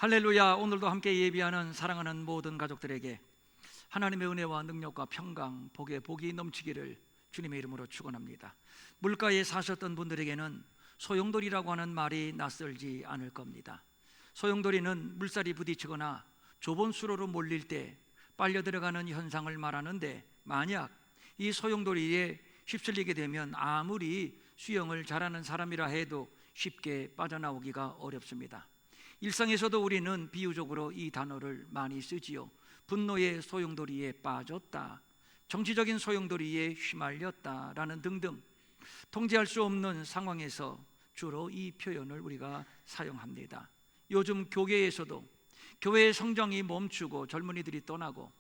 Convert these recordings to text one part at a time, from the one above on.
할렐루야. 오늘도 함께 예비하는 사랑하는 모든 가족들에게 하나님의 은혜와 능력과 평강, 복에 복이 넘치기를 주님의 이름으로 축원합니다. 물가에 사셨던 분들에게는 소용돌이라고 하는 말이 낯설지 않을 겁니다. 소용돌이는 물살이 부딪히거나 좁은 수로로 몰릴 때 빨려 들어가는 현상을 말하는데, 만약 이 소용돌이에 휩쓸리게 되면 아무리 수영을 잘하는 사람이라 해도 쉽게 빠져나오기가 어렵습니다. 일상에서도 우리는 비유적으로 이 단어를 많이 쓰지요. 분노의 소용돌이에 빠졌다, 정치적인 소용돌이에 휘말렸다 라는 등등, 통제할 수 없는 상황에서 주로 이 표현을 우리가 사용합니다. 요즘 교회에서도 교회의 성장이 멈추고 젊은이들이 떠나고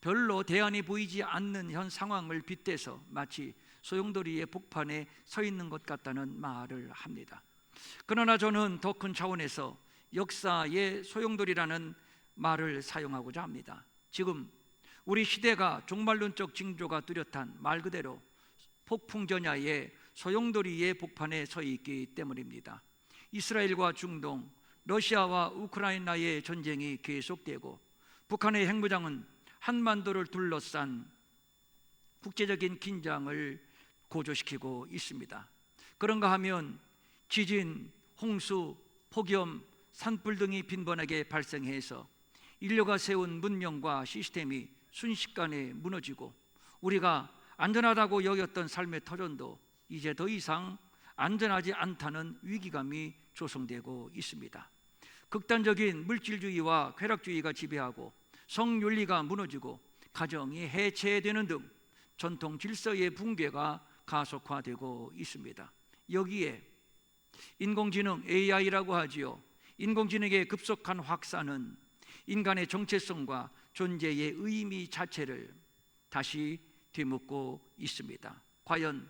별로 대안이 보이지 않는 현 상황을 빗대서 마치 소용돌이의 복판에 서 있는 것 같다는 말을 합니다. 그러나 저는 더 큰 차원에서 역사의 소용돌이라는 말을 사용하고자 합니다. 지금 우리 시대가 종말론적 징조가 뚜렷한, 말 그대로 폭풍전야의 소용돌이의 복판에 서 있기 때문입니다. 이스라엘과 중동, 러시아와 우크라이나의 전쟁이 계속되고 북한의 핵무장은 한반도를 둘러싼 국제적인 긴장을 고조시키고 있습니다. 그런가 하면 지진, 홍수, 폭염, 산불 등이 빈번하게 발생해서 인류가 세운 문명과 시스템이 순식간에 무너지고 우리가 안전하다고 여겼던 삶의 터전도 이제 더 이상 안전하지 않다는 위기감이 조성되고 있습니다. 극단적인 물질주의와 쾌락주의가 지배하고 성윤리가 무너지고 가정이 해체되는 등 전통 질서의 붕괴가 가속화되고 있습니다. 여기에 인공지능 AI라고 하지요. 인공지능의 급속한 확산은 인간의 정체성과 존재의 의미 자체를 다시 뒤묻고 있습니다. 과연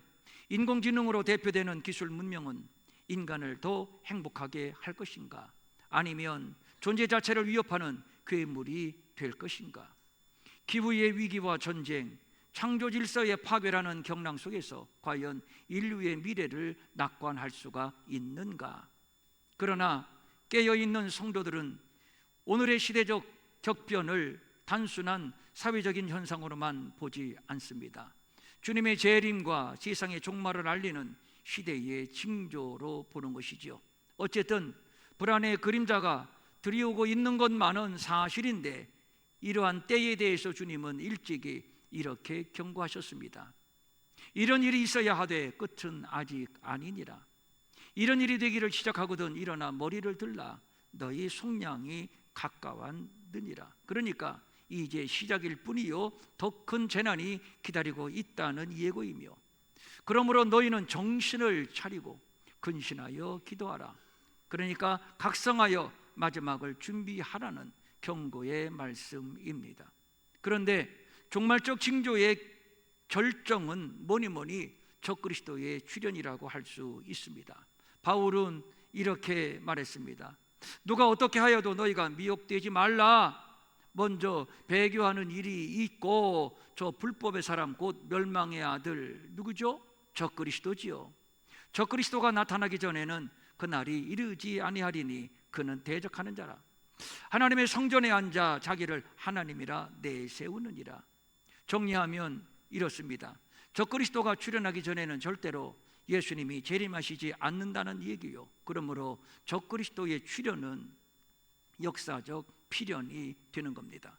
인공지능으로 대표되는 기술 문명은 인간을 더 행복하게 할 것인가? 아니면 존재 자체를 위협하는 괴물이 될 것인가? 기후의 위기와 전쟁, 창조 질서의 파괴라는 경랑 속에서 과연 인류의 미래를 낙관할 수가 있는가? 그러나 깨어있는 성도들은 오늘의 시대적 격변을 단순한 사회적인 현상으로만 보지 않습니다. 주님의 재림과 세상의 종말을 알리는 시대의 징조로 보는 것이지요. 어쨌든 불안의 그림자가 들이오고 있는 것만은 사실인데, 이러한 때에 대해서 주님은 일찍이 이렇게 경고하셨습니다. 이런 일이 있어야 하되 끝은 아직 아니니라. 이런 일이 되기를 시작하거든 일어나 머리를 들라. 너희 속량이 가까웠느니라. 그러니까 이제 시작일 뿐이요 더 큰 재난이 기다리고 있다는 예고이며, 그러므로 너희는 정신을 차리고 근신하여 기도하라. 그러니까 각성하여 마지막을 준비하라는 경고의 말씀입니다. 그런데 종말적 징조의 결정은 뭐니 적그리스도의 출현이라고 할 수 있습니다. 바울은 이렇게 말했습니다. 누가 어떻게 하여도 너희가 미혹되지 말라. 먼저 배교하는 일이 있고 저 불법의 사람 곧 멸망의 아들 누구죠? 적그리스도지요. 적그리스도가 나타나기 전에는 그날이 이르지 아니하리니 그는 대적하는 자라. 하나님의 성전에 앉아 자기를 하나님이라 내세우느니라. 정리하면 이렇습니다. 적그리스도가 출현하기 전에는 절대로 예수님이 재림하시지 않는다는 얘기요. 그러므로 적그리스도의 출현은 역사적 필연이 되는 겁니다.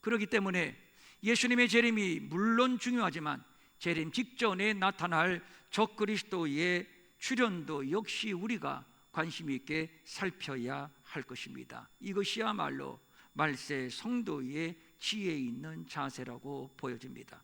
그렇기 때문에 예수님의 재림이 물론 중요하지만 재림 직전에 나타날 적그리스도의 출현도 역시 우리가 관심 있게 살펴야 할 것입니다. 이것이야말로 말세 성도의 지혜 있는 자세라고 보여집니다.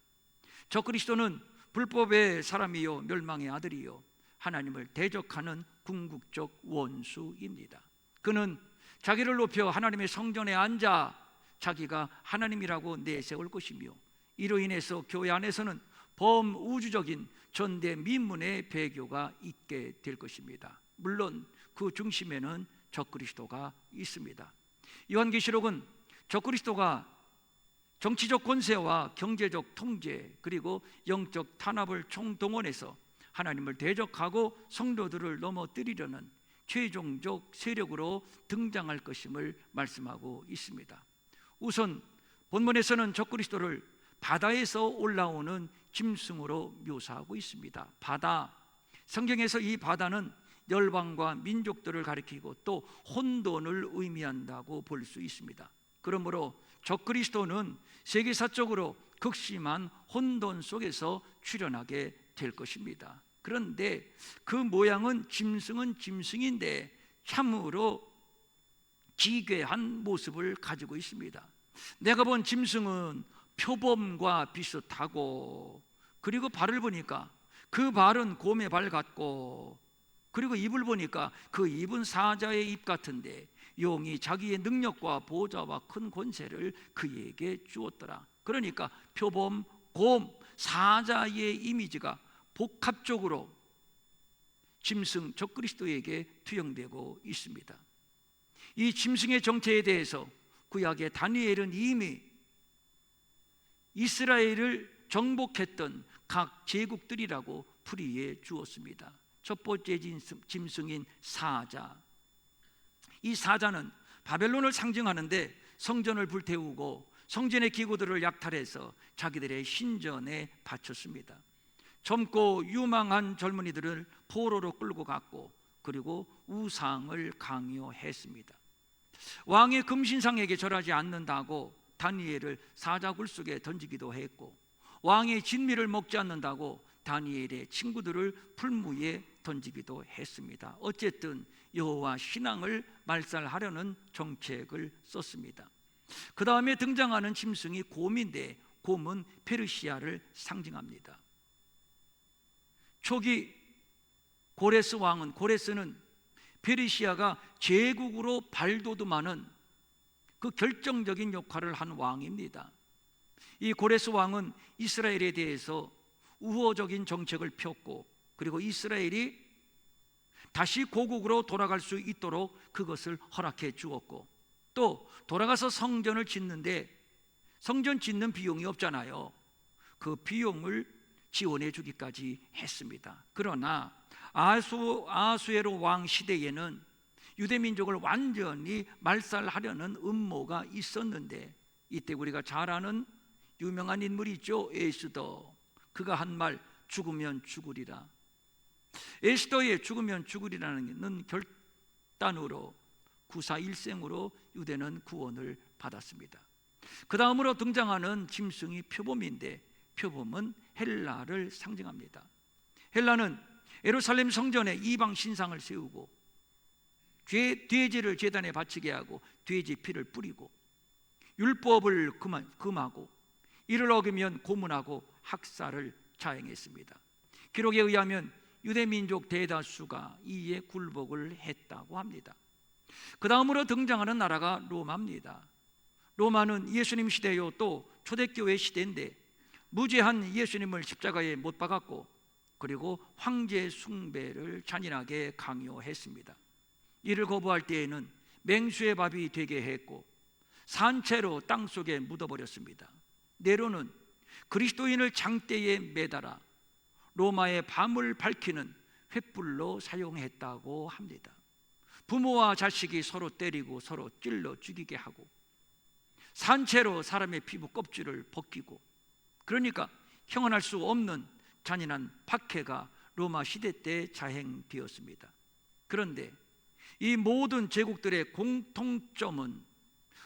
적그리스도는 불법의 사람이요 멸망의 아들이요 하나님을 대적하는 궁극적 원수입니다. 그는 자기를 높여 하나님의 성전에 앉아 자기가 하나님이라고 내세울 것이며, 이로 인해서 교회 안에서는 범우주적인 전대미문의 배교가 있게 될 것입니다. 물론 그 중심에는 적그리스도가 있습니다. 요한계시록은 적그리스도가 정치적 권세와 경제적 통제 그리고 영적 탄압을 총동원해서 하나님을 대적하고 성도들을 넘어뜨리려는 최종적 세력으로 등장할 것임을 말씀하고 있습니다. 우선 본문에서는 적그리스도를 바다에서 올라오는 짐승으로 묘사하고 있습니다. 바다, 성경에서 이 바다는 열방과 민족들을 가리키고 또 혼돈을 의미한다고 볼 수 있습니다. 그러므로 적그리스도는 세계사적으로 극심한 혼돈 속에서 출현하게 될 것입니다. 그런데 그 모양은 짐승은 짐승인데 참으로 기괴한 모습을 가지고 있습니다. 내가 본 짐승은 표범과 비슷하고, 그리고 발을 보니까 그 발은 곰의 발 같고, 그리고 입을 보니까 그 입은 사자의 입 같은데 용이 자기의 능력과 보좌와 큰 권세를 그에게 주었더라. 그러니까 표범, 곰, 사자의 이미지가 복합적으로 짐승 적그리스도에게 투영되고 있습니다. 이 짐승의 정체에 대해서 구약의 다니엘은 이미 이스라엘을 정복했던 각 제국들이라고 풀이해 주었습니다. 첫 번째 짐승인 사자, 이 사자는 바벨론을 상징하는데 성전을 불태우고 성전의 기구들을 약탈해서 자기들의 신전에 바쳤습니다. 젊고 유망한 젊은이들을 포로로 끌고 갔고, 그리고 우상을 강요했습니다. 왕의 금신상에게 절하지 않는다고 다니엘을 사자굴 속에 던지기도 했고, 왕의 진미를 먹지 않는다고 다니엘의 친구들을 풀무에 던지기도 했습니다. 어쨌든 여호와 신앙을 말살하려는 정책을 썼습니다. 그 다음에 등장하는 짐승이 곰인데, 곰은 페르시아를 상징합니다. 초기 고레스 왕은, 고레스는 페르시아가 제국으로 발돋움하는 그 결정적인 역할을 한 왕입니다. 이 고레스 왕은 이스라엘에 대해서 우호적인 정책을 폈고, 그리고 이스라엘이 다시 고국으로 돌아갈 수 있도록 그것을 허락해 주었고, 또 돌아가서 성전을 짓는데 성전 짓는 비용이 없잖아요. 그 비용을 지원해 주기까지 했습니다. 그러나 아수에로 왕 시대에는 유대민족을 완전히 말살하려는 음모가 있었는데, 이때 우리가 잘 아는 유명한 인물이 있죠. 에스더. 그가 한 말, 죽으면 죽으리라. 에스더의 죽으면 죽으리라는 결단으로 구사일생으로 유대는 구원을 받았습니다. 그 다음으로 등장하는 짐승이 표범인데, 표범은 헬라를 상징합니다. 헬라는 예루살렘 성전에 이방 신상을 세우고 돼지를 제단에 바치게 하고 돼지 피를 뿌리고 율법을 금하고 이를 어기면 고문하고 학살을 자행했습니다. 기록에 의하면 유대민족 대다수가 이에 굴복을 했다고 합니다. 그 다음으로 등장하는 나라가 로마입니다. 로마는 예수님 시대요, 또 초대교회 시대인데 무죄한 예수님을 십자가에 못 박았고, 그리고 황제 숭배를 잔인하게 강요했습니다. 이를 거부할 때에는 맹수의 밥이 되게 했고 산채로 땅속에 묻어버렸습니다. 네로는 그리스도인을 장대에 매달아 로마의 밤을 밝히는 횃불로 사용했다고 합니다. 부모와 자식이 서로 때리고 서로 찔러 죽이게 하고 산채로 사람의 피부 껍질을 벗기고, 그러니까 형언할 수 없는 잔인한 박해가 로마 시대 때 자행되었습니다. 그런데 이 모든 제국들의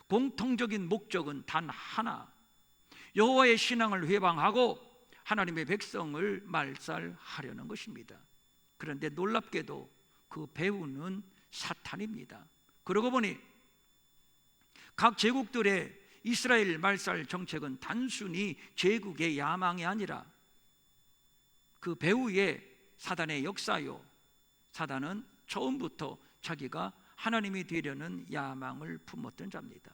공통적인 목적은 단 하나, 여호와의 신앙을 회방하고 하나님의 백성을 말살하려는 것입니다. 그런데 놀랍게도 그 배후는 사탄입니다. 그러고 보니 각 제국들의 이스라엘 말살 정책은 단순히 제국의 야망이 아니라 그 배후에 사단의 역사요, 사단은 처음부터 자기가 하나님이 되려는 야망을 품었던 자입니다.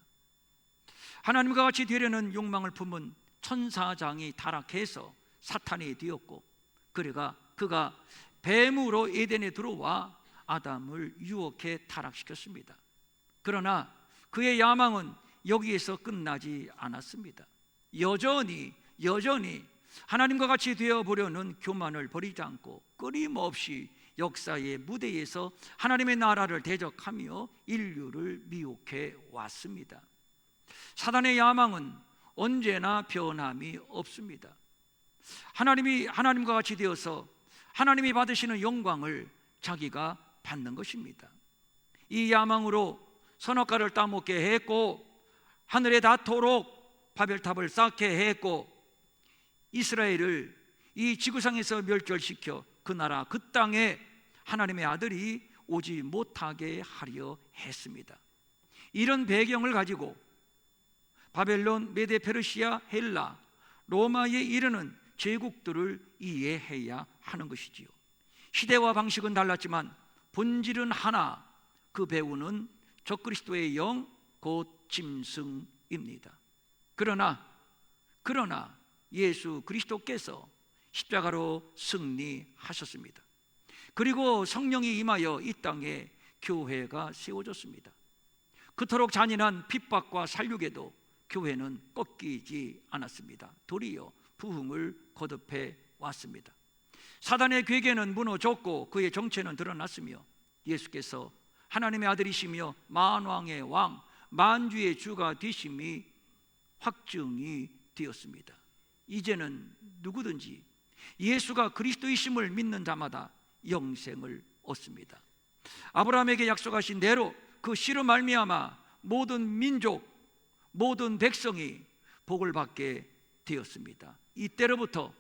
하나님과 같이 되려는 욕망을 품은 천사장이 타락해서 사탄이 되었고, 그가 뱀으로 에덴에 들어와 아담을 유혹해 타락시켰습니다. 그러나 그의 야망은 여기에서 끝나지 않았습니다. 여전히 하나님과 같이 되어보려는 교만을 버리지 않고 끊임없이 역사의 무대에서 하나님의 나라를 대적하며 인류를 미혹해 왔습니다. 사단의 야망은 언제나 변함이 없습니다. 하나님과 같이 되어서 하나님이 받으시는 영광을 자기가 받는 것입니다. 이 야망으로 선악과를 따먹게 했고, 하늘에 닿도록 바벨탑을 쌓게 했고, 이스라엘을 이 지구상에서 멸절시켜 그 나라 그 땅에 하나님의 아들이 오지 못하게 하려 했습니다. 이런 배경을 가지고 바벨론, 메데, 페르시아, 헬라, 로마에 이르는 제국들을 이해해야 하는 것이지요. 시대와 방식은 달랐지만 본질은 하나, 그 배후는 적그리스도의 영, 곧 짐승입니다. 그러나 예수 그리스도께서 십자가로 승리하셨습니다. 그리고 성령이 임하여 이 땅에 교회가 세워졌습니다. 그토록 잔인한 핍박과 살육에도 교회는 꺾이지 않았습니다. 도리어 부흥을 거듭해 왔습니다. 사단의 괴계는 무너졌고 그의 정체는 드러났으며 예수께서 하나님의 아들이시며 만왕의 왕, 만주의 주가 되심이 확증이 되었습니다. 이제는 누구든지 예수가 그리스도이심을 믿는 자마다 영생을 얻습니다. 아브라함에게 약속하신 대로 그 씨로 말미암아 모든 민족, 모든 백성이 복을 받게 되었습니다. 이때로부터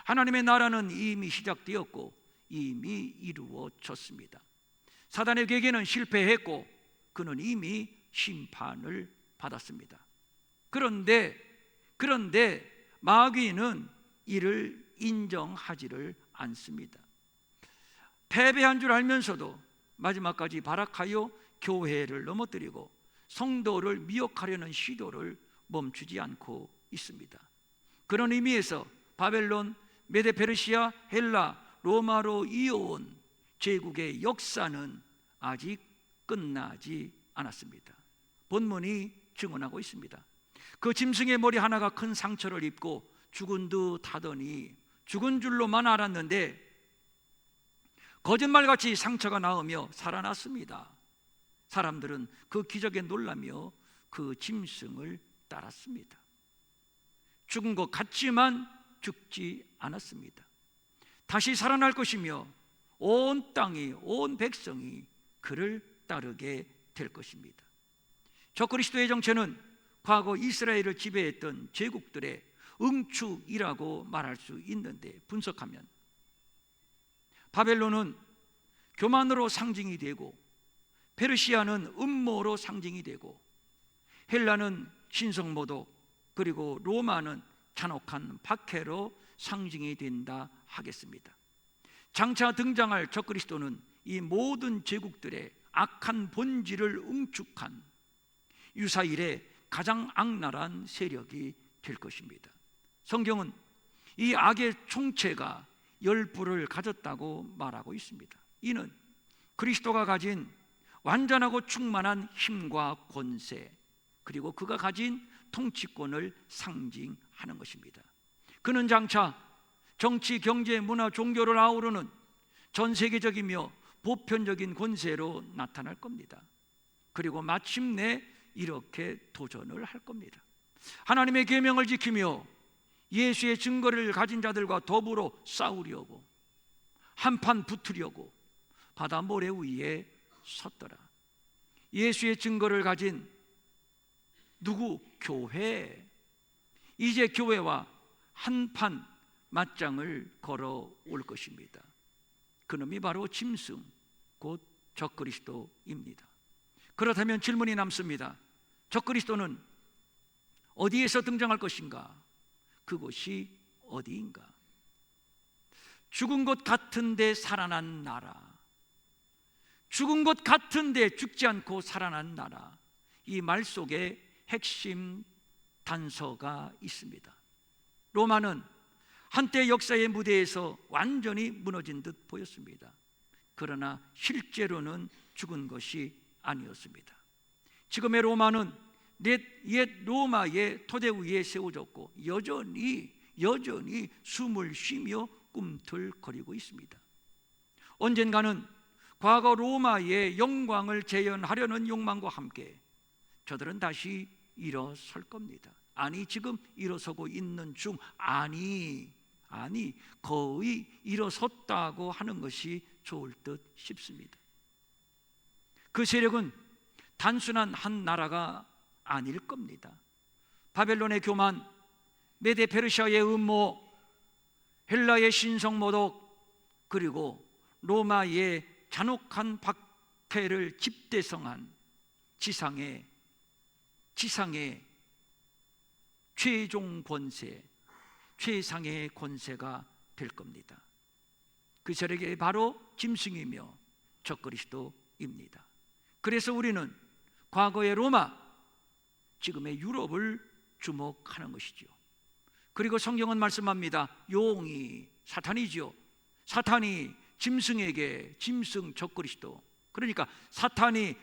하나님의 나라는 이미 시작되었고 이미 이루어졌습니다. 사단의 계계는 실패했고 그는 이미 심판을 받았습니다. 그런데 마귀는 이를 인정하지를 않습니다. 패배한 줄 알면서도 마지막까지 발악하여 교회를 넘어뜨리고 성도를 미혹하려는 시도를 멈추지 않고 있습니다. 그런 의미에서 바벨론, 메데, 페르시아, 헬라, 로마로 이어온 제국의 역사는 아직 끝나지 않았습니다. 본문이 증언하고 있습니다. 그 짐승의 머리 하나가 큰 상처를 입고 죽은 듯 하더니 죽은 줄로만 알았는데 거짓말같이 상처가 나으며 살아났습니다. 사람들은 그 기적에 놀라며 그 짐승을 따랐습니다. 죽은 것 같지만 죽지 않았습니다. 다시 살아날 것이며 온 땅이, 온 백성이 그를 따르게 될 것입니다. 적그리스도의 정체는 과거 이스라엘을 지배했던 제국들의 응축이라고 말할 수 있는데, 분석하면 바벨론은 교만으로 상징이 되고, 페르시아는 음모로 상징이 되고, 헬라는 신성모독, 그리고 로마는 잔혹한 박해로 상징이 된다 하겠습니다. 장차 등장할 적그리스도는 이 모든 제국들의 악한 본질을 응축한 유사일의 가장 악랄한 세력이 될 것입니다. 성경은 이 악의 총체가 열부를 가졌다고 말하고 있습니다. 이는 그리스도가 가진 완전하고 충만한 힘과 권세, 그리고 그가 가진 통치권을 상징하는 것입니다. 그는 장차 정치, 경제, 문화, 종교를 아우르는 전 세계적이며 보편적인 권세로 나타날 겁니다. 그리고 마침내 이렇게 도전을 할 겁니다. 하나님의 계명을 지키며 예수의 증거를 가진 자들과 더불어 싸우려고, 한판 붙으려고 바다 모래 위에 섰더라. 예수의 증거를 가진 누구? 교회. 이제 교회와 한판 맞짱을 걸어올 것입니다. 그놈이 바로 짐승, 곧 적그리스도입니다. 그렇다면 질문이 남습니다. 적그리스도는 어디에서 등장할 것인가? 그곳이 어디인가? 죽은 것 같은데 살아난 나라, 죽은 것 같은데 죽지 않고 살아난 나라, 이 말 속에 핵심 단서가 있습니다. 로마는 한때 역사의 무대에서 완전히 무너진 듯 보였습니다. 그러나 실제로는 죽은 것이 아니었습니다. 지금의 로마는 옛 로마의 토대 위에 세워졌고 여전히 숨을 쉬며 꿈틀거리고 있습니다. 언젠가는 과거 로마의 영광을 재현하려는 욕망과 함께 저들은 다시 일어설 겁니다. 아니, 지금 일어서고 있는 중, 아니 거의 일어섰다고 하는 것이 좋을 듯 싶습니다. 그 세력은 단순한 한 나라가 아닐 겁니다. 바벨론의 교만, 메데 페르시아의 음모, 헬라의 신성모독, 그리고 로마의 잔혹한 박해를 집대성한 지상의 최종 권세, 최상의 권세가 될 겁니다. 그 세력이 바로 짐승이며 적그리스도입니다. 그래서 우리는 과거의 로마, 지금의 유럽을 주목하는 것이죠. 그리고 성경은 말씀합니다. 용이 사탄이죠. 사탄이 짐승에게, 짐승 적그리스도, 그러니까 사탄이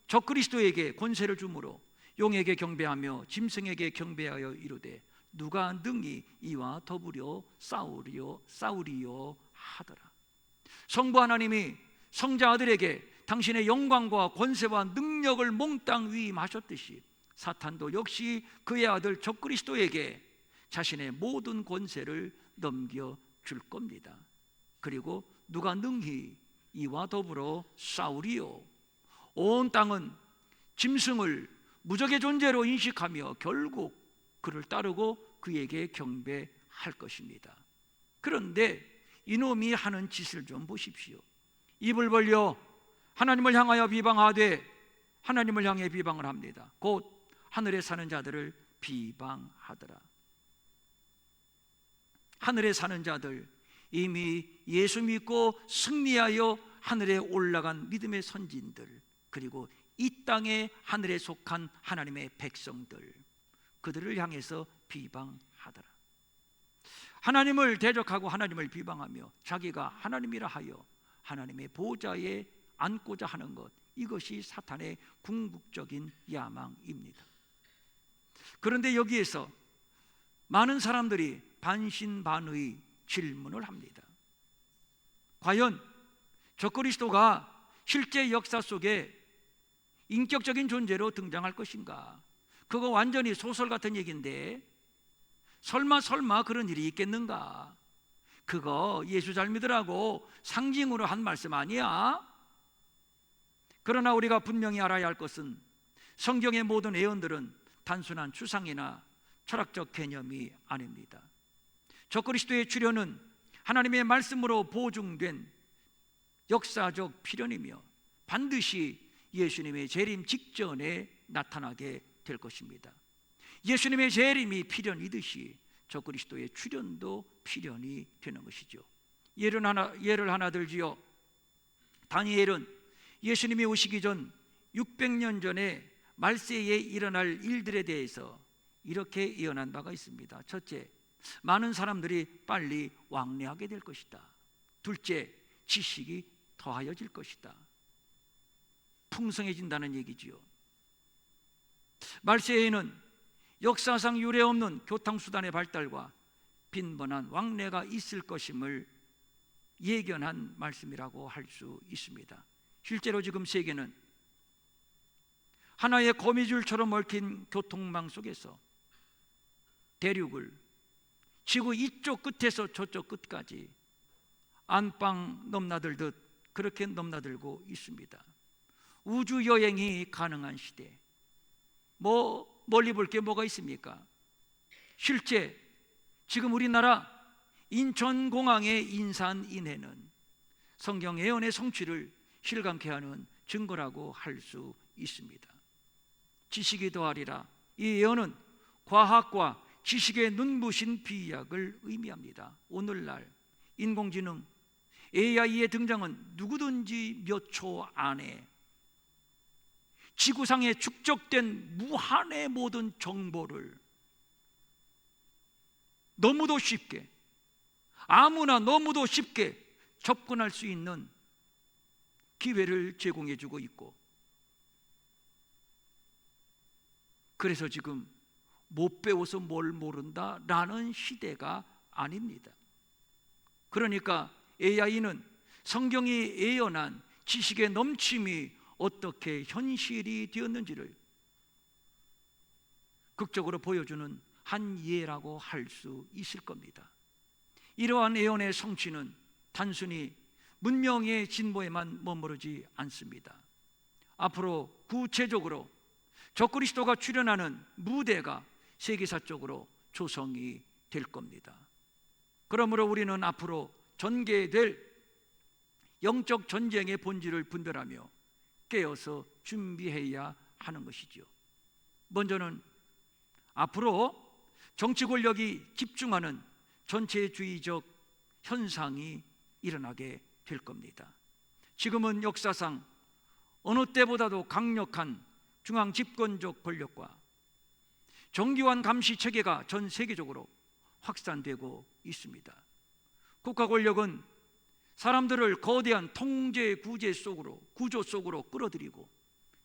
적그리스도에게 권세를 주므로 용에게 경배하며 짐승에게 경배하여 이르되 누가 능히 이와 더불어 싸우리요 하더라. 성부 하나님이 성자 아들에게 당신의 영광과 권세와 능력을 몽땅 위임하셨듯이 사탄도 역시 그의 아들 적그리스도에게 자신의 모든 권세를 넘겨줄 겁니다. 그리고 누가 능히 이와 더불어 싸우리요. 온 땅은 짐승을 무적의 존재로 인식하며 결국 그를 따르고 그에게 경배할 것입니다. 그런데 이놈이 하는 짓을 좀 보십시오. 입을 벌려 하나님을 향하여 비방하되 하나님을 향해 비방을 합니다. 곧 하늘에 사는 자들을 비방하더라. 하늘에 사는 자들, 이미 예수 믿고 승리하여 하늘에 올라간 믿음의 선진들, 그리고 이 땅에 하늘에 속한 하나님의 백성들, 그들을 향해서 비방하더라. 하나님을 대적하고 하나님을 비방하며 자기가 하나님이라 하여 하나님의 보좌에 앉고자 하는 것, 이것이 사탄의 궁극적인 야망입니다. 그런데 여기에서 많은 사람들이 반신반의 질문을 합니다. 과연 적그리스도가 실제 역사 속에 인격적인 존재로 등장할 것인가? 그거 완전히 소설 같은 얘기인데 설마 그런 일이 있겠는가? 그거 예수 잘 믿으라고 상징으로 한 말씀 아니야? 그러나 우리가 분명히 알아야 할 것은 성경의 모든 예언들은 단순한 추상이나 철학적 개념이 아닙니다. 적그리스도의 출현은 하나님의 말씀으로 보증된 역사적 필연이며 반드시 예수님의 재림 직전에 나타나게 될 것입니다. 예수님의 재림이 필연이듯이 적그리스도의 출현도 필연이 되는 것이죠. 예를 하나 들지요. 다니엘은 예수님이 오시기 전 600년 전에 말세에 일어날 일들에 대해서 이렇게 예언한 바가 있습니다. 첫째, 많은 사람들이 빨리 왕래하게 될 것이다. 둘째, 지식이 더하여질 것이다. 풍성해진다는 얘기지요. 말세에는 역사상 유례없는 교통수단의 발달과 빈번한 왕래가 있을 것임을 예견한 말씀이라고 할 수 있습니다. 실제로 지금 세계는 하나의 거미줄처럼 얽힌 교통망 속에서 대륙을 지구 이쪽 끝에서 저쪽 끝까지 안방 넘나들듯 그렇게 넘나들고 있습니다. 우주 여행이 가능한 시대, 멀리 볼 게 뭐가 있습니까? 실제 지금 우리나라 인천공항의 인산인해는 성경 예언의 성취를 실감케 하는 증거라고 할 수 있습니다. 지식이 더하리라, 이 예언은 과학과 지식의 눈부신 비약을 의미합니다. 오늘날 인공지능 AI의 등장은 누구든지 몇 초 안에 지구상에 축적된 무한의 모든 정보를 너무도 쉽게, 아무나 너무도 쉽게 접근할 수 있는 기회를 제공해주고 있고, 그래서 지금 못 배워서 뭘 모른다라는 시대가 아닙니다. 그러니까 AI는 성경이 예언한 지식의 넘침이 어떻게 현실이 되었는지를 극적으로 보여주는 한 예라고 할 수 있을 겁니다. 이러한 예언의 성취는 단순히 문명의 진보에만 머무르지 않습니다. 앞으로 구체적으로 적그리스도가 출현하는 무대가 세계사적으로 조성이 될 겁니다. 그러므로 우리는 앞으로 전개될 영적 전쟁의 본질을 분별하며 깨어서 준비해야 하는 것이죠. 먼저는 앞으로 정치 권력이 집중하는 전체주의적 현상이 일어나게 될 겁니다. 지금은 역사상 어느 때보다도 강력한 중앙 집권적 권력과 정교한 감시 체계가 전 세계적으로 확산되고 있습니다. 국가 권력은 사람들을 거대한 통제 구조 속으로 끌어들이고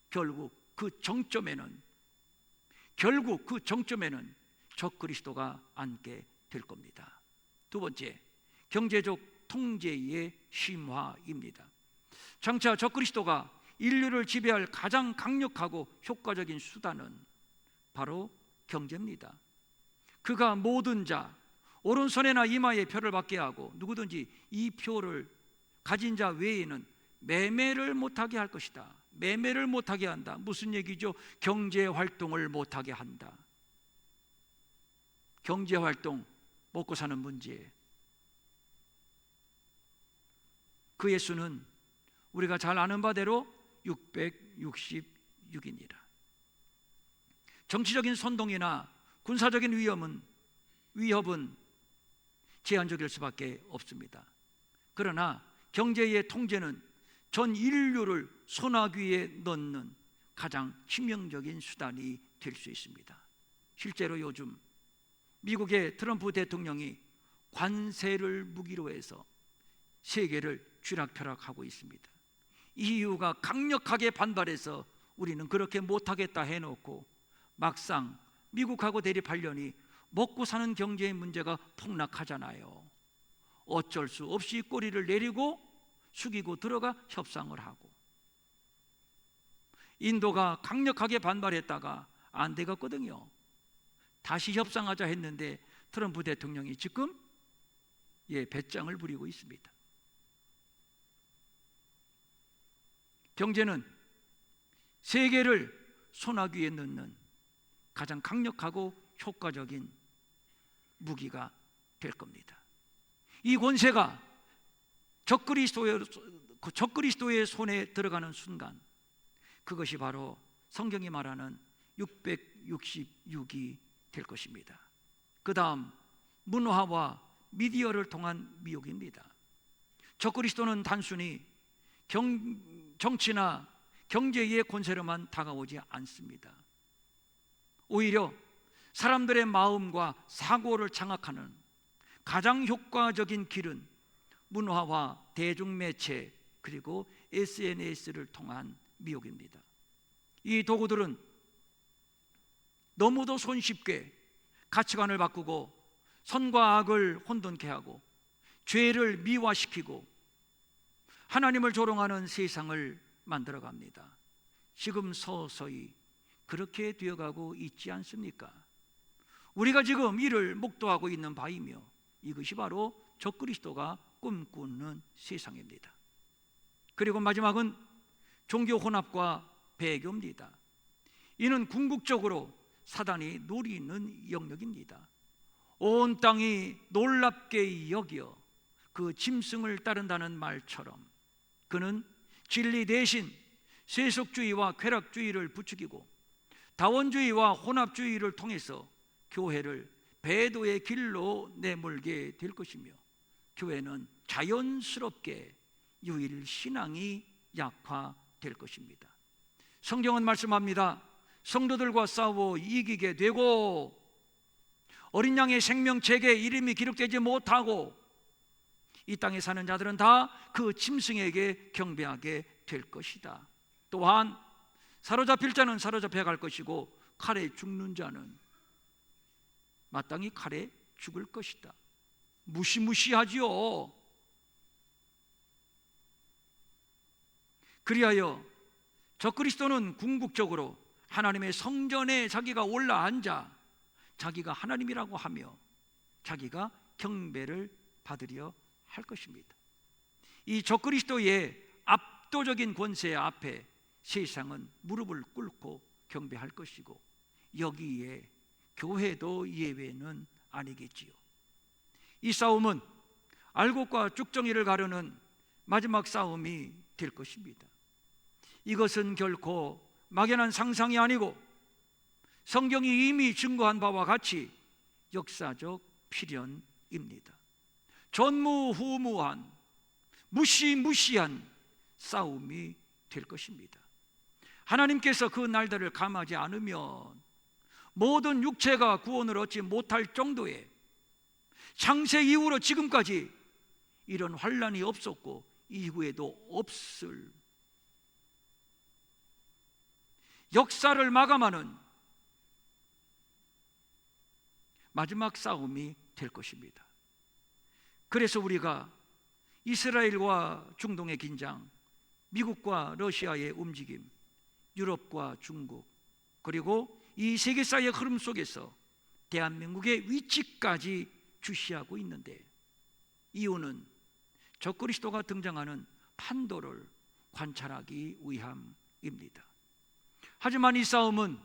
결국 그 정점에는 적그리스도가 앉게 될 겁니다. 두 번째, 경제적 통제의 심화입니다. 장차 적그리스도가 인류를 지배할 가장 강력하고 효과적인 수단은 바로 경제입니다. 그가 모든 자, 오른손에나 이마에 표를 받게 하고 누구든지 이 표를 가진 자 외에는 매매를 못하게 할 것이다. 매매를 못하게 한다. 무슨 얘기죠? 경제활동을 못하게 한다. 경제활동, 먹고 사는 문제. 그의 수는 우리가 잘 아는 바대로 666이니라. 정치적인 선동이나 군사적인 위협은 제한적일 수밖에 없습니다. 그러나 경제의 통제는 전 인류를 소나귀에 넣는 가장 치명적인 수단이 될 수 있습니다. 실제로 요즘 미국의 트럼프 대통령이 관세를 무기로 해서 세계를 쥐락펴락하고 있습니다. EU가 강력하게 반발해서 우리는 그렇게 못하겠다 해놓고 막상 미국하고 대립하려니 먹고 사는 경제의 문제가 폭락하잖아요. 어쩔 수 없이 꼬리를 내리고 숙이고 들어가 협상을 하고, 인도가 강력하게 반발했다가 안 되겠거든요. 다시 협상하자 했는데 트럼프 대통령이 지금 배짱을 부리고 있습니다. 경제는 세계를 소나귀에 넣는 가장 강력하고 효과적인 무기가 될 겁니다. 이 권세가 적그리스도의 손에 들어가는 순간, 그것이 바로 성경이 말하는 666이 될 것입니다. 그 다음 문화와 미디어를 통한 미혹입니다. 적그리스도는 단순히 정치나 경제의 권세로만 다가오지 않습니다. 오히려 사람들의 마음과 사고를 장악하는 가장 효과적인 길은 문화와 대중매체 그리고 SNS를 통한 미혹입니다. 이 도구들은 너무도 손쉽게 가치관을 바꾸고 선과 악을 혼돈케 하고 죄를 미화시키고 하나님을 조롱하는 세상을 만들어갑니다. 지금 서서히 그렇게 되어가고 있지 않습니까? 우리가 지금 이를 목도하고 있는 바이며 이것이 바로 적그리스도가 꿈꾸는 세상입니다. 그리고 마지막은 종교 혼합과 배교입니다. 이는 궁극적으로 사단이 노리는 영역입니다. 온 땅이 놀랍게 여겨 그 짐승을 따른다는 말처럼 그는 진리 대신 세속주의와 쾌락주의를 부추기고 다원주의와 혼합주의를 통해서 교회를 배도의 길로 내몰게 될 것이며 교회는 자연스럽게 유일신앙이 약화될 것입니다. 성경은 말씀합니다. 성도들과 싸워 이기게 되고 어린 양의 생명책에 이름이 기록되지 못하고 이 땅에 사는 자들은 다 그 짐승에게 경배하게 될 것이다. 또한 사로잡힐 자는 사로잡혀 갈 것이고 칼에 죽는 자는 마땅히 칼에 죽을 것이다. 무시무시하지요. 그리하여 적그리스도는 궁극적으로 하나님의 성전에 자기가 올라앉아 자기가 하나님이라고 하며 자기가 경배를 받으려 할 것입니다. 이 적그리스도의 압도적인 권세 앞에 세상은 무릎을 꿇고 경배할 것이고, 여기에 교회도 예외는 아니겠지요. 이 싸움은 알곡과 쭉정이를 가르는 마지막 싸움이 될 것입니다. 이것은 결코 막연한 상상이 아니고 성경이 이미 증거한 바와 같이 역사적 필연입니다. 전무후무한 무시무시한 싸움이 될 것입니다. 하나님께서 그 날들을 감하지 않으면 모든 육체가 구원을 얻지 못할 정도의 창세 이후로 지금까지 이런 환난이 없었고 이후에도 없을 역사를 마감하는 마지막 싸움이 될 것입니다. 그래서 우리가 이스라엘과 중동의 긴장, 미국과 러시아의 움직임, 유럽과 중국, 그리고 이 세계사의 흐름 속에서 대한민국의 위치까지 주시하고 있는데, 이유는 적그리스도가 등장하는 판도를 관찰하기 위함입니다. 하지만 이 싸움은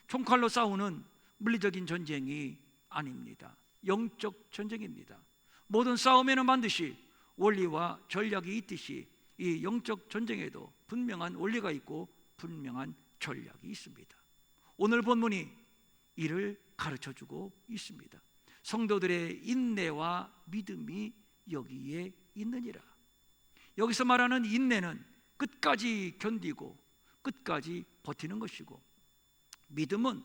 총칼로 싸우는 물리적인 전쟁이 아닙니다. 영적 전쟁입니다. 모든 싸움에는 반드시 원리와 전략이 있듯이 이 영적 전쟁에도 분명한 원리가 있고 분명한 전략이 있습니다. 오늘 본문이 이를 가르쳐주고 있습니다. 성도들의 인내와 믿음이 여기에 있느니라. 여기서 말하는 인내는 끝까지 견디고 끝까지 버티는 것이고, 믿음은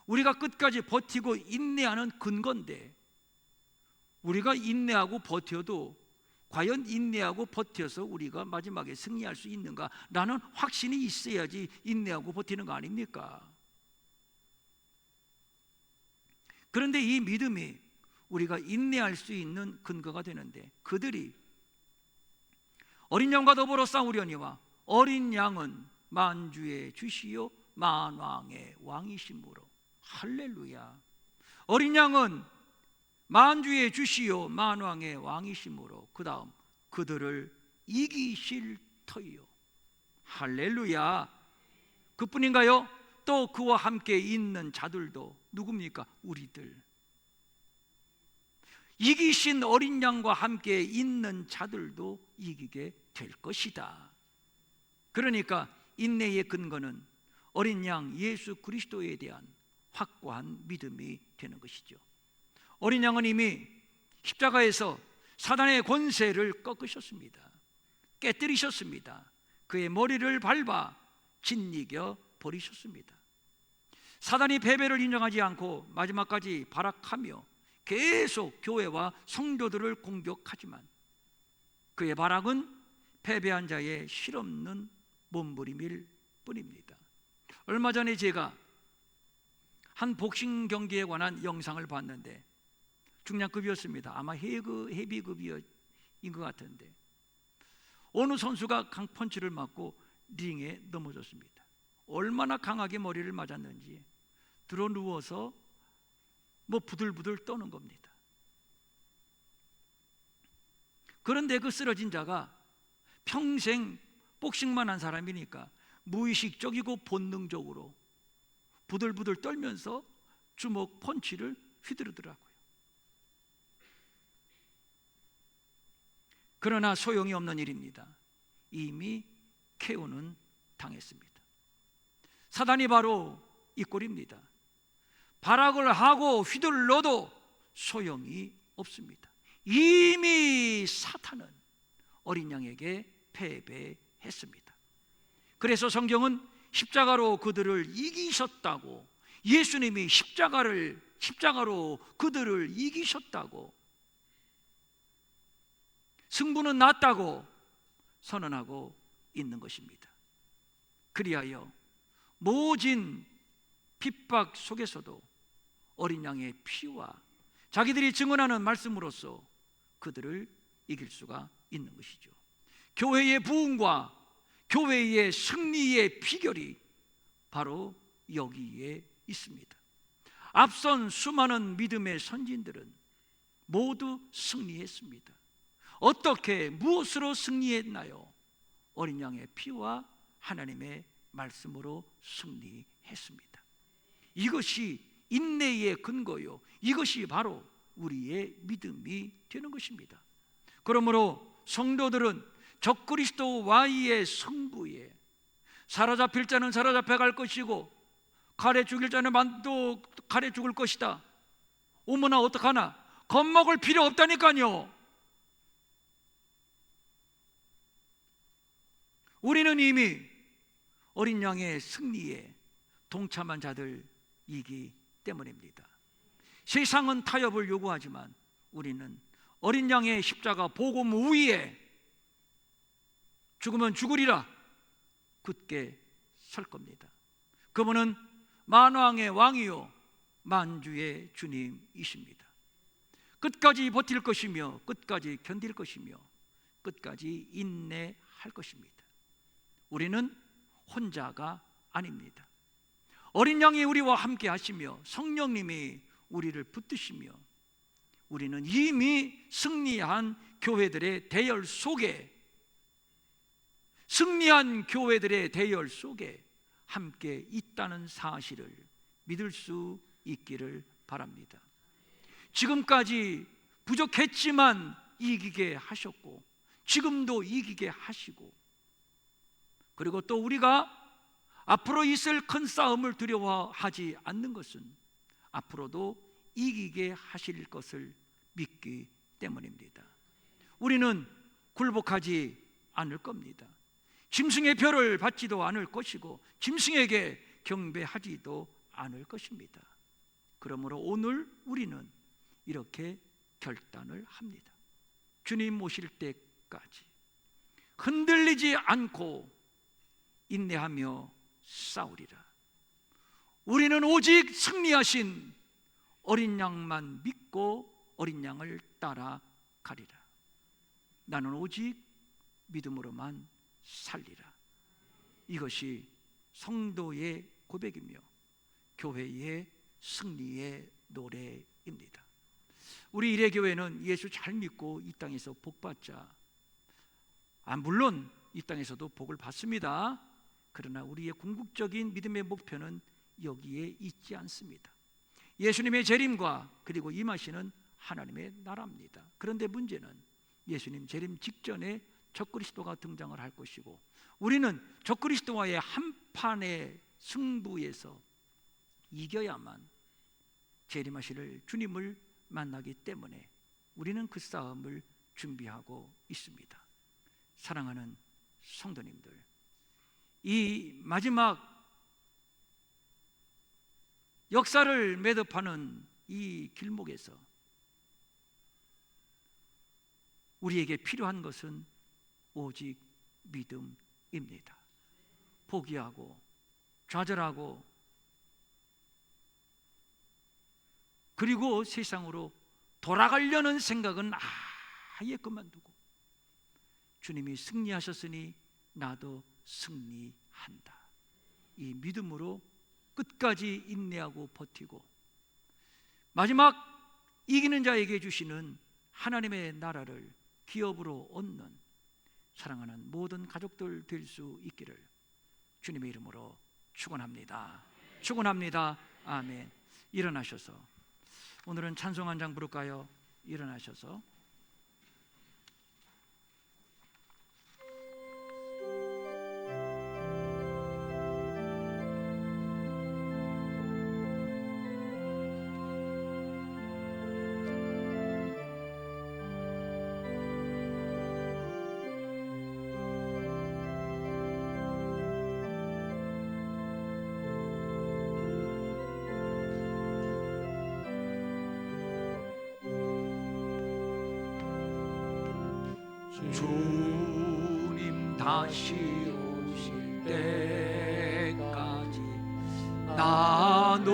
우리가 끝까지 버티고 인내하는 근거인데, 우리가 인내하고 버텨도 과연 인내하고 버텨서 우리가 마지막에 승리할 수 있는가? 라는 확신이 있어야지 인내하고 버티는 거 아닙니까? 그런데 이 믿음이 우리가 인내할 수 있는 근거가 되는데, 그들이 어린 양과 더불어 싸우려니와 어린 양은 만주의 주시요 만왕의 왕이심으로. 할렐루야. 어린 양은 만주의 주시요 만왕의 왕이심으로, 그 다음 그들을 이기실 터이요. 할렐루야. 그뿐인가요? 또 그와 함께 있는 자들도 누굽니까? 우리들. 이기신 어린 양과 함께 있는 자들도 이기게 될 것이다. 그러니까 인내의 근거는 어린 양 예수 그리스도에 대한 확고한 믿음이 되는 것이죠. 어린 양은 이미 십자가에서 사단의 권세를 꺾으셨습니다. 깨뜨리셨습니다. 그의 머리를 밟아 짓이겨 버리셨습니다. 사단이 패배를 인정하지 않고 마지막까지 발악하며 계속 교회와 성도들을 공격하지만, 그의 발악은 패배한 자의 실없는 몸부림일 뿐입니다. 얼마 전에 제가 한 복싱 경기에 관한 영상을 봤는데, 중량급이었습니다. 아마 헤비급인 것 같은데, 어느 선수가 강펀치를 맞고 링에 넘어졌습니다. 얼마나 강하게 머리를 맞았는지 들어 누워서 부들부들 떠는 겁니다. 그런데 그 쓰러진 자가 평생 복싱만 한 사람이니까 무의식적이고 본능적으로 부들부들 떨면서 주먹 펀치를 휘두르더라고요. 그러나 소용이 없는 일입니다. 이미 KO는 당했습니다. 사단이 바로 이 꼴입니다. 발악을 하고 휘둘러도 소용이 없습니다. 이미 사탄은 어린 양에게 패배했습니다. 그래서 성경은 십자가로 그들을 이기셨다고, 예수님이 십자가로 그들을 이기셨다고, 승부는 났다고 선언하고 있는 것입니다. 그리하여 모진 핍박 속에서도 어린 양의 피와 자기들이 증언하는 말씀으로써 그들을 이길 수가 있는 것이죠. 교회의 부흥과 교회의 승리의 비결이 바로 여기에 있습니다. 앞선 수많은 믿음의 선진들은 모두 승리했습니다. 어떻게, 무엇으로 승리했나요? 어린 양의 피와 하나님의 말씀으로 승리했습니다. 이것이 인내의 근거요, 이것이 바로 우리의 믿음이 되는 것입니다. 그러므로 성도들은 적그리스도와의 승부에 사로잡힐 자는 사로잡혀갈 것이고 칼에 죽일 자는 또 칼에 죽을 것이다. 어머나 어떡하나, 겁먹을 필요 없다니까요. 우리는 이미 어린 양의 승리에 동참한 자들이기 때문입니다. 세상은 타협을 요구하지만 우리는 어린 양의 십자가 복음 위에 죽으면 죽으리라 굳게 설 겁니다. 그분은 만왕의 왕이요 만주의 주님이십니다. 끝까지 버틸 것이며 끝까지 견딜 것이며 끝까지 인내할 것입니다. 우리는 혼자가 아닙니다. 어린 양이 우리와 함께 하시며 성령님이 우리를 붙드시며 우리는 이미 승리한 교회들의 대열 속에, 승리한 교회들의 대열 속에 함께 있다는 사실을 믿을 수 있기를 바랍니다. 지금까지 부족했지만 이기게 하셨고 지금도 이기게 하시고, 그리고 또 우리가 앞으로 있을 큰 싸움을 두려워하지 않는 것은 앞으로도 이기게 하실 것을 믿기 때문입니다. 우리는 굴복하지 않을 겁니다. 짐승의 표를 받지도 않을 것이고 짐승에게 경배하지도 않을 것입니다. 그러므로 오늘 우리는 이렇게 결단을 합니다. 주님 오실 때까지 흔들리지 않고 인내하며 싸우리라. 우리는 오직 승리하신 어린 양만 믿고 어린 양을 따라가리라. 나는 오직 믿음으로만 살리라. 이것이 성도의 고백이며 교회의 승리의 노래입니다. 우리 이레교회는 예수 잘 믿고 이 땅에서 복받자, 물론 이 땅에서도 복을 받습니다. 그러나 우리의 궁극적인 믿음의 목표는 여기에 있지 않습니다. 예수님의 재림과 그리고 임하시는 하나님의 나라입니다. 그런데 문제는 예수님 재림 직전에 적그리스도가 등장을 할 것이고 우리는 적그리스도와의 한판의 승부에서 이겨야만 재림하실 주님을 만나기 때문에 우리는 그 싸움을 준비하고 있습니다. 사랑하는 성도님들, 이 마지막 역사를 매듭하는 이 길목에서 우리에게 필요한 것은 오직 믿음입니다. 포기하고 좌절하고 그리고 세상으로 돌아가려는 생각은 아예 그만두고 주님이 승리하셨으니 나도 승리한다. 이 믿음으로 끝까지 인내하고 버티고 마지막 이기는 자에게 주시는 하나님의 나라를 기업으로 얻는 사랑하는 모든 가족들 될 수 있기를 주님의 이름으로 축원합니다. 축원합니다. 아멘. 일어나셔서 오늘은 찬송 한 장 부를까요? 일어나셔서 주님 다시 오실 때까지 나는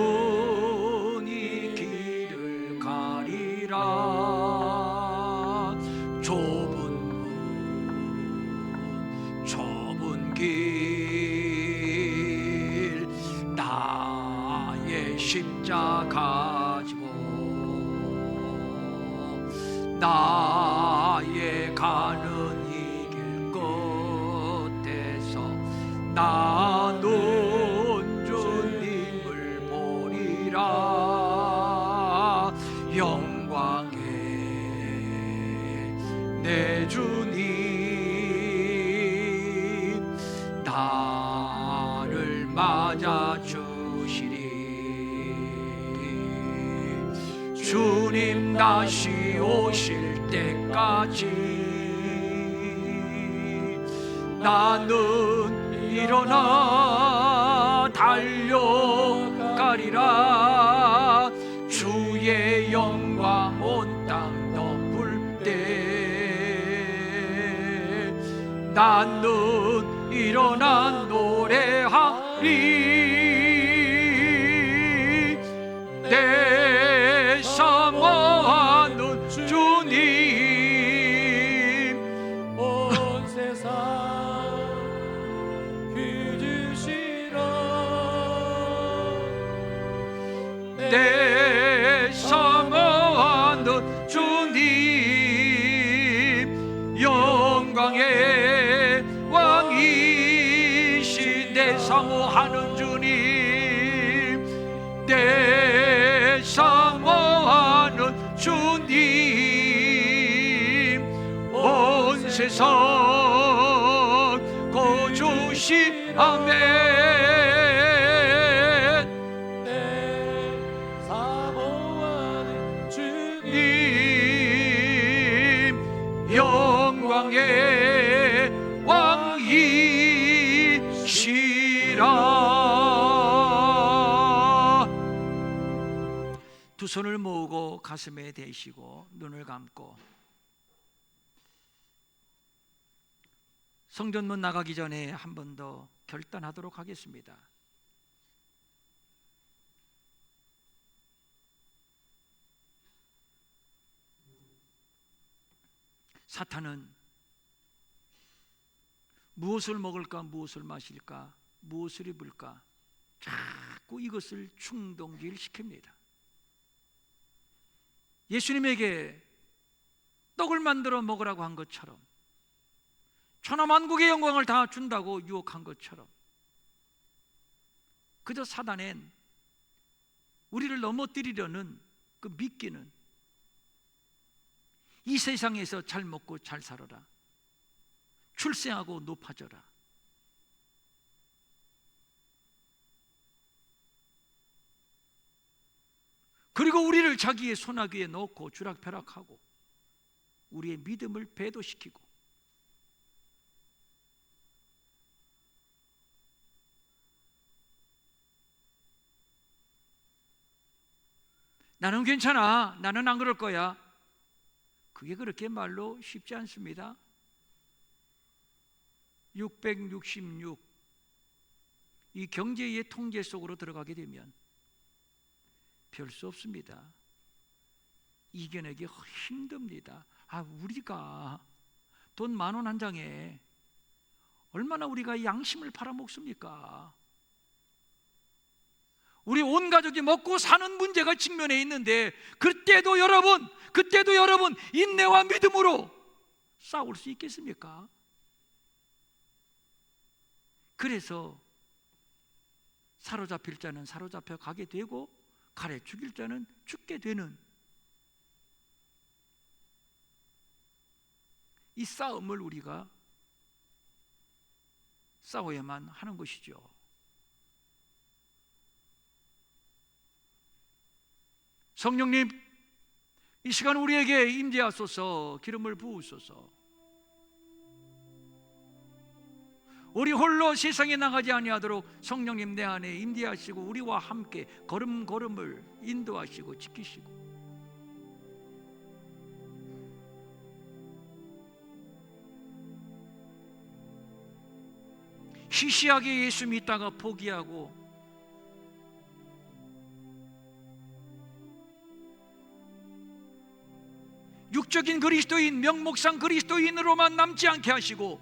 이 길을 가리라. 좁은 문 좁은 길 십자 가지고 나의 가는 이 길 끝에서 나는 주님을 보리라. 영광의 내 주님 나를 맞아 주시리. 주님 다시 오실 때까지 나는 일어나 달려가리라. 주의 영광 온 땅 덮을 때 나는 일어나 노래하리. 내 사모하는 주님 온 세상 빚으시라. 내 사모하는 주님 영광의 왕이시. 내 사모하는 주님 내 사모하는 주님 온 세상 거주시. 아멘. 내 사모하는 주님 영광의 왕이시라. 두 손을 모으고 가슴에 대시고 눈을 감고 성전문 나가기 전에 한 번 더 결단하도록 하겠습니다. 사탄은 무엇을 먹을까, 무엇을 마실까, 무엇을 입을까 자꾸 이것을 충동질 시킵니다. 예수님에게 떡을 만들어 먹으라고 한 것처럼, 천하만국의 영광을 다 준다고 유혹한 것처럼, 그저 사단엔 우리를 넘어뜨리려는 그 미끼는 이 세상에서 잘 먹고 잘 살아라, 출세하고 높아져라, 그리고 우리를 자기의 손아귀에 넣고 주락펴락하고 우리의 믿음을 배도시키고, 나는 괜찮아, 나는 안 그럴 거야. 그게 그렇게 말로 쉽지 않습니다. 666 이 경제의 통제 속으로 들어가게 되면 별 수 없습니다. 이겨내기 힘듭니다. 우리가 돈 10,000원 한 장에 얼마나 우리가 양심을 팔아먹습니까? 우리 온 가족이 먹고 사는 문제가 직면해 있는데 그때도 여러분 인내와 믿음으로 싸울 수 있겠습니까? 그래서 사로잡힐 자는 사로잡혀 가게 되고 칼에 죽일 자는 죽게 되는 이 싸움을 우리가 싸워야만 하는 것이죠. 성령님, 이 시간 우리에게 임재하소서. 기름을 부으소서. 우리 홀로 세상에 나가지 아니하도록 성령님 내 안에 임재하시고 우리와 함께 걸음걸음을 인도하시고 지키시고, 시시하게 예수 믿다가 포기하고 육적인 그리스도인, 명목상 그리스도인으로만 남지 않게 하시고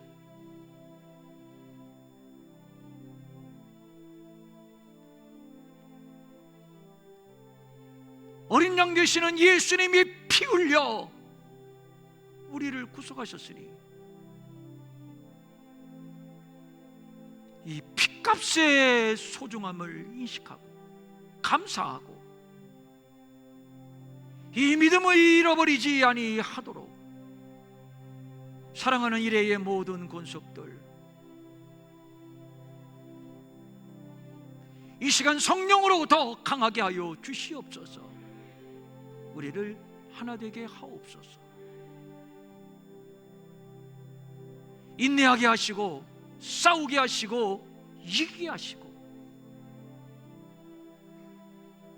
어린 양 되시는 예수님이 피 흘려 우리를 구속하셨으니 이 피값의 소중함을 인식하고 감사하고 이 믿음을 잃어버리지 아니하도록 사랑하는 일회의 모든 권속들, 이 시간 성령으로 더 강하게 하여 주시옵소서. 우리를 하나 되게 하옵소서. 인내하게 하시고 싸우게 하시고 이기게 하시고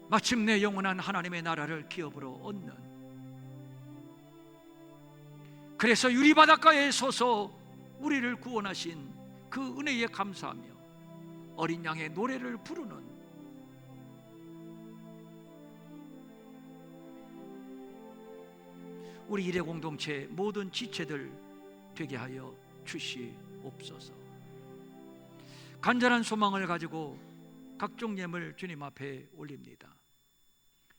마침내 영원한 하나님의 나라를 기업으로 얻는, 그래서 유리바닷가에 서서 우리를 구원하신 그 은혜에 감사하며 어린 양의 노래를 부르는 우리 일회 공동체 모든 지체들 되게 하여 주시옵소서. 간절한 소망을 가지고 각종 예물 주님 앞에 올립니다.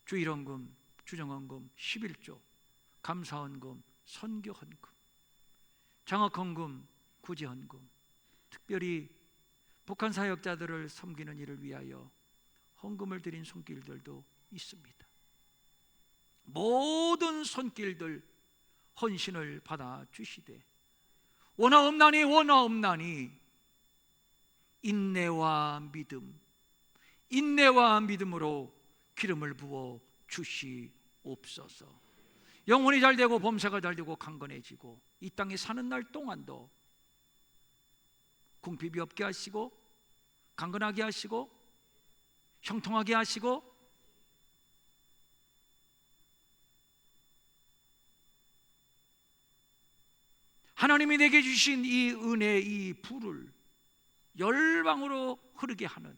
주일헌금, 주정헌금, 11조, 감사헌금, 선교헌금, 장학헌금, 구제헌금, 특별히 북한 사역자들을 섬기는 일을 위하여 헌금을 드린 손길들도 있습니다. 모든 손길들 헌신을 받아 주시되 원하옵나니 인내와 믿음으로 기름을 부어 주시옵소서. 영혼이 잘되고 범사가 잘되고 강건해지고 이 땅에 사는 날 동안도 궁핍이 없게 하시고 강건하게 하시고 형통하게 하시고 하나님이 내게 주신 이 은혜, 이 불을 열방으로 흐르게 하는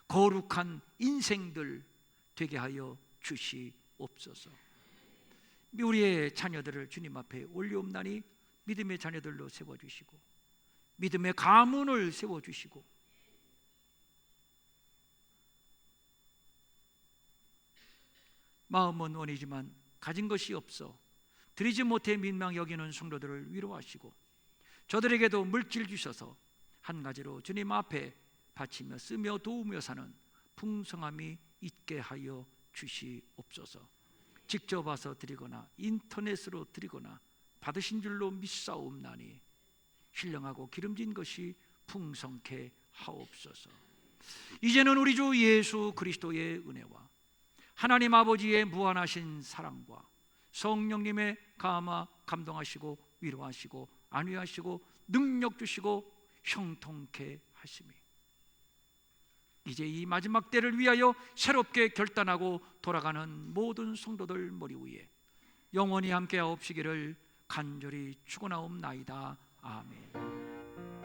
거룩한 인생들 되게 하여 주시옵소서. 우리의 자녀들을 주님 앞에 올려옵나니 믿음의 자녀들로 세워주시고 믿음의 가문을 세워주시고 마음은 원이지만 가진 것이 없어 드리지 못해 민망 여기는 성도들을 위로하시고 저들에게도 물질 주셔서 한 가지로 주님 앞에 바치며 쓰며 도우며 사는 풍성함이 있게 하여 주시옵소서. 직접 와서 드리거나 인터넷으로 드리거나 받으신 줄로 믿사옵나니 신령하고 기름진 것이 풍성케 하옵소서. 이제는 우리 주 예수 그리스도의 은혜와 하나님 아버지의 무한하신 사랑과 성령님의 감화 감동하시고 위로하시고 안위하시고 능력 주시고 형통케 하심이 이제 이 마지막 때를 위하여 새롭게 결단하고 돌아가는 모든 성도들 머리 위에 영원히 함께하옵시기를 간절히 축원하옵나이다. 아멘.